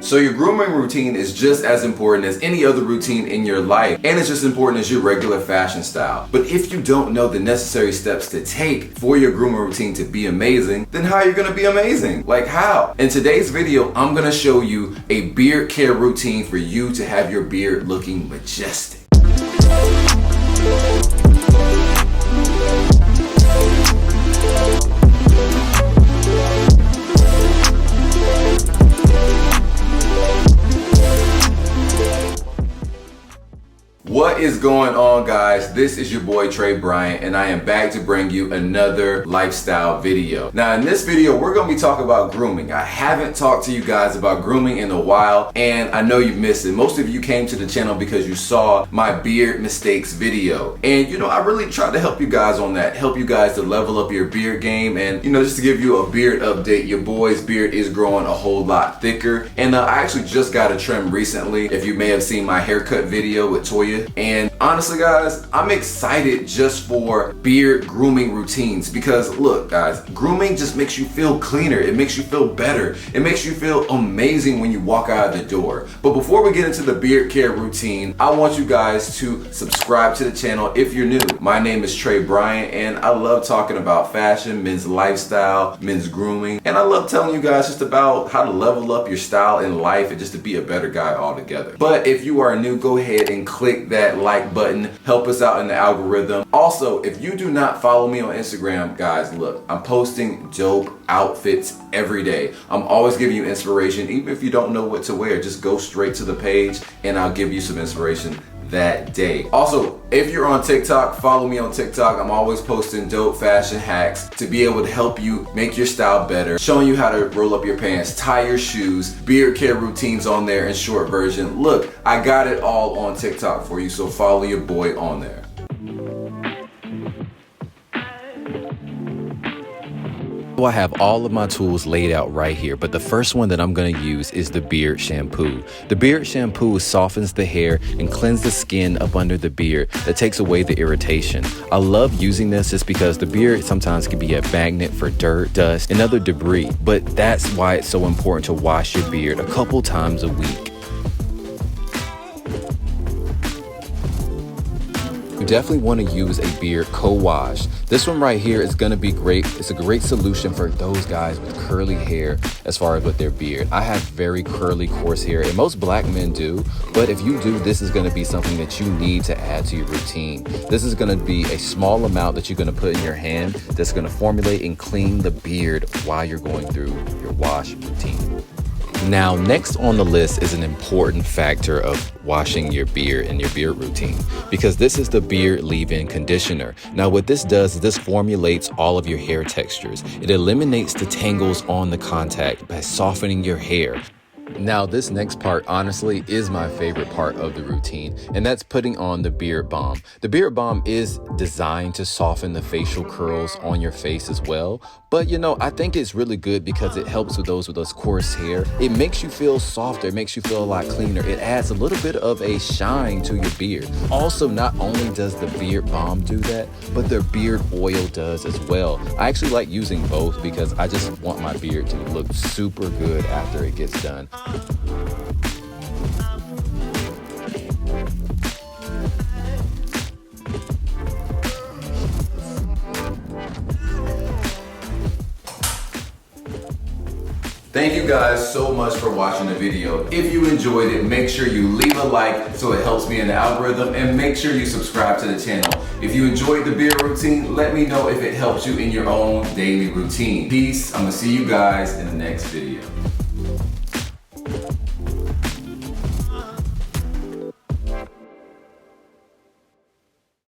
So your grooming routine is just as important as any other routine in your life, and it's just important as your regular fashion style. But if you don't know the necessary steps to take for your grooming routine to be amazing, then how are you gonna be amazing? Like how? In today's video, I'm gonna show you a beard care routine for you to have your beard looking majestic. What is going on, guys? This is your boy Trey Bryant, and I am back to bring you another lifestyle video. Now in this video, we're gonna be talking about grooming. I haven't talked to you guys about grooming in a while, and I know you've missed it. Most of you came to the channel because you saw my beard mistakes video. And you know, I really tried to help you guys on that, help you guys to level up your beard game. And you know, just to give you a beard update, your boy's beard is growing a whole lot thicker. And I actually just got a trim recently. If you may have seen my haircut video with Toya. And honestly, guys, I'm excited just for beard grooming routines because look, guys, grooming just makes you feel cleaner. It makes you feel better. It makes you feel amazing when you walk out of the door. But before we get into the beard care routine, I want you guys to subscribe to the channel if you're new. My name is Trey Bryant, and I love talking about fashion, men's lifestyle, men's grooming, and I love telling you guys just about how to level up your style in life and just to be a better guy altogether. But if you are new, go ahead and click that like button, help us out in the algorithm. Also, if you do not follow me on Instagram, guys, look, I'm posting dope outfits every day. I'm always giving you inspiration. Even if you don't know what to wear, just go straight to the page and I'll give you some inspiration that day. Also, if you're on TikTok, follow me on TikTok. I'm always posting dope fashion hacks to be able to help you make your style better, showing you how to roll up your pants, tie your shoes, beard care routines on there in short version. Look, I got it all on TikTok for you, so follow your boy on there. So I have all of my tools laid out right here, but the first one that I'm going to use is the beard shampoo. The beard shampoo softens the hair and cleanses the skin up under the beard that takes away the irritation. I love using this just because the beard sometimes can be a magnet for dirt, dust, and other debris, but that's why it's so important to wash your beard a couple times a week. You definitely want to use a beard co-wash. This one right here is going to be great. It's a great solution for those guys with curly hair as far as with their beard. I have very curly, coarse hair, and most black men do, but if you do, this is going to be something that you need to add to your routine. This is going to be a small amount that you're going to put in your hand that's going to formulate and clean the beard while you're going through your wash routine. Now, next on the list is an important factor of washing your beard and your beard routine, because this is the beard leave-in conditioner. Now, what this does is this formulates all of your hair textures. It eliminates the tangles on the contact by softening your hair. Now, this next part, honestly, is my favorite part of the routine, and that's putting on the beard balm. The beard balm is designed to soften the facial curls on your face as well, but you know, I think it's really good because it helps with those coarse hair. It makes you feel softer, it makes you feel a lot cleaner. It adds a little bit of a shine to your beard. Also, not only does the beard balm do that, but the beard oil does as well. I actually like using both because I just want my beard to look super good after it gets done. Thank you guys so much for watching the video. If you enjoyed it, make sure you leave a like so it helps me in the algorithm, and make sure you subscribe to the channel. If you enjoyed the beard routine, let me know if it helps you in your own daily routine. Peace. I'm gonna see you guys in the next video.